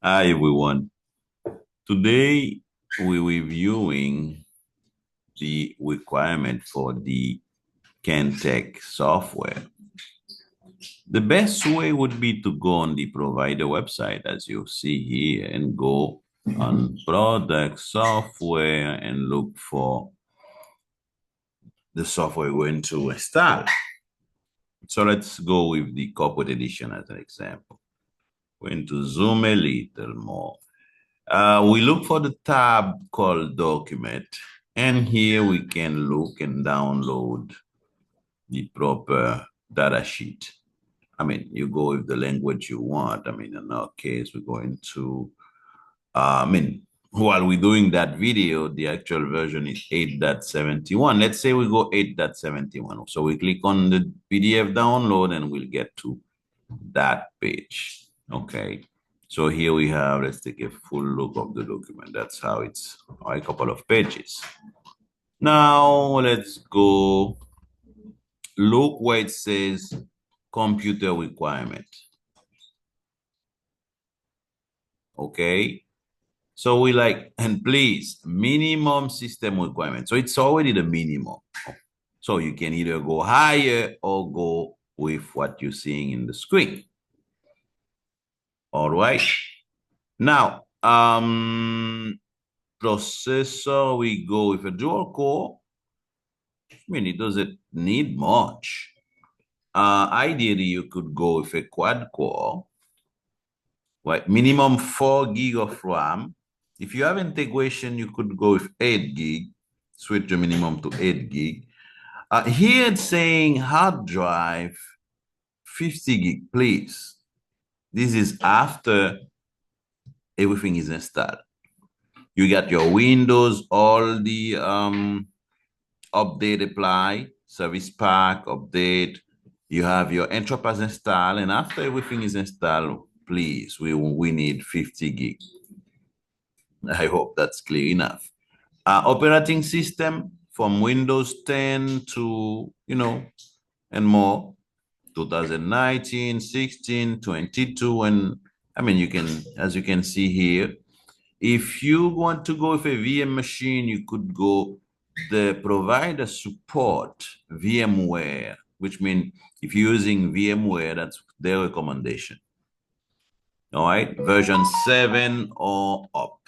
Hi everyone. Today we're reviewing the requirement for the CanTech software. The best way would be to go on the provider website, as you see here, and go on product software and look for the software we're going to install. So let's go with the corporate edition as an example. We're going to zoom a little more. We look for the tab called document, and here we can look and download the proper data sheet. I mean, you go with the language you want. I mean, in our case, we're going to, while we're doing that video, the actual version is 8.71. Let's say we go 8.71. So we click on the PDF download and we'll get to that page. Okay. So here we have, let's take a full look of the document. That's how it's a couple of pages. Now let's go look where it says computer requirement. Okay. So we like, and please, minimum system requirement. So it's already the minimum. So you can either go higher or go with what you're seeing in the screen. All right. Now, processor, we go with a dual core. I mean, it doesn't need much. Ideally, you could go with a quad core, right? Minimum 4 gig of RAM. If you have integration, you could go with 8 gig, switch the minimum to 8 gig. Here it's saying hard drive, 50 gig, please. This is after everything is installed. You got your Windows, all the update apply, service pack, update. You have your Enterprise installed, and after everything is installed, please, we need 50 gig. I hope that's clear enough. Operating system from Windows 10 to, and more, 2019, 16, 22, and I mean, you can, as you can see here, if you want to go with a VM machine, you could go the provider support VMware, which means if you're using VMware, that's their recommendation. All right, version 7 or up.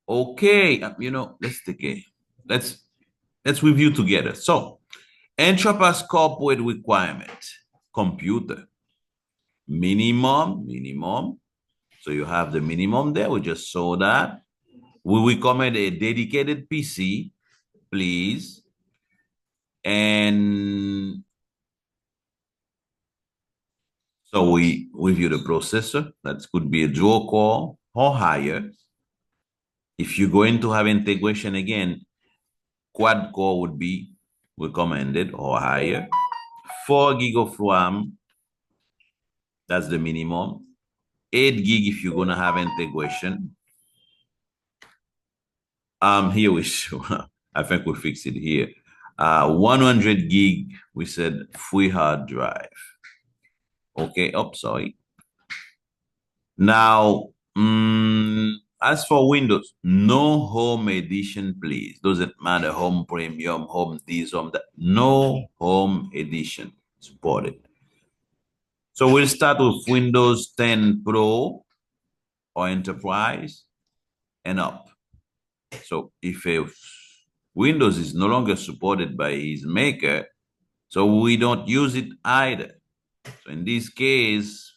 Okay, let's review together. So, Enterprise corporate requirement, computer, minimum. So you have the minimum there. We just saw that. We recommend a dedicated PC, please. And so we review the processor. That could be a dual core or higher. If you're going to have integration again, quad core would be recommended or higher. 4 gig of RAM, that's the minimum. 8 gig if you're going to have integration. Here we show, I think we fixed it here. 100 gig, we said free hard drive. Okay, sorry. Now, as for Windows, no home edition, please. Doesn't matter, home premium, home this, home that. No home edition supported. So we'll start with Windows 10 Pro or Enterprise and up. So if Windows is no longer supported by its maker, so we don't use it either. So in this case,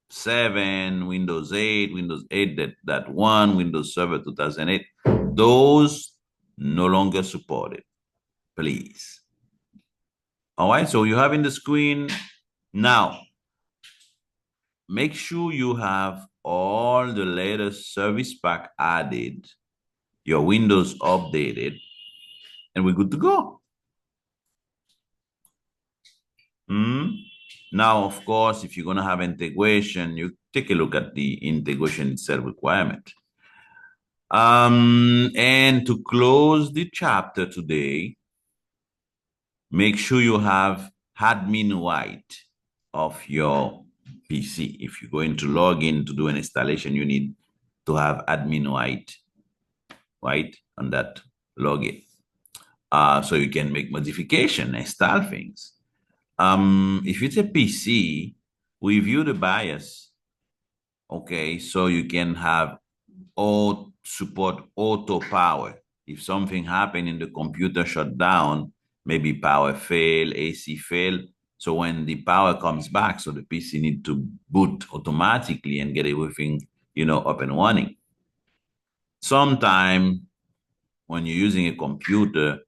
7, Windows 8, Windows 8.1, Windows Server 2008, those no longer supported, please. All right, so you have in the screen now. Make sure you have all the latest service pack added, your Windows updated, and we're good to go. Now, of course, if you're going to have integration, you take a look at the integration itself requirement. And to close the chapter today, make sure you have admin right of your PC. If you're going to log in to do an installation, you need to have admin right, on that login. So you can make modification, install things. If it's a PC, we view the BIOS. Okay, so you can have all support auto power. If something happened and the computer shut down, maybe power fail, AC fail. So when the power comes back, so the PC need to boot automatically and get everything, up and running. Sometime when you're using a computer,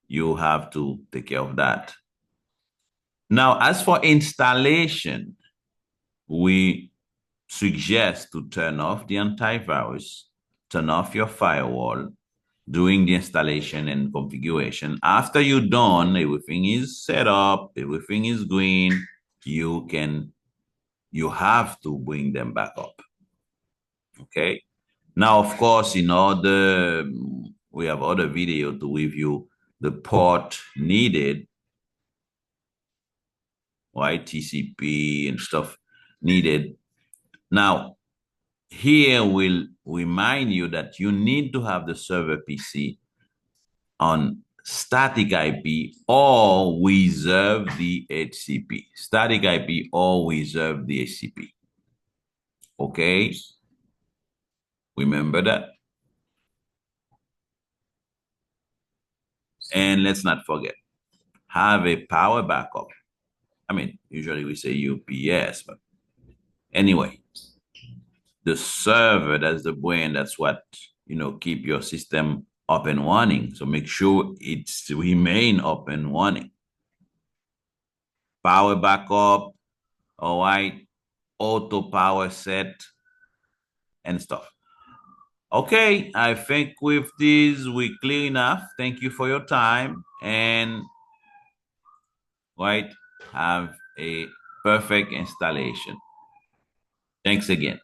you have to take care of that. Now, as for installation, we suggest to turn off the antivirus, turn off your firewall during the installation and configuration. After you're done, everything is set up, everything is green, you have to bring them back up. Okay. Now, of course, we have other video to review the port needed, right? TCP and stuff needed. Now, here we'll remind you that you need to have the server PC on static IP or reserve the HCP. Static IP or reserve the HCP. Okay? Remember that. And let's not forget, have a power backup. I mean, usually we say UPS, but anyway, the server, that's the brain, that's what, keep your system up and running. So make sure it's remain up and running. Power backup, all right, auto power set and stuff. Okay, I think with this, we're clear enough. Thank you for your time and right, have a perfect installation. Thanks again.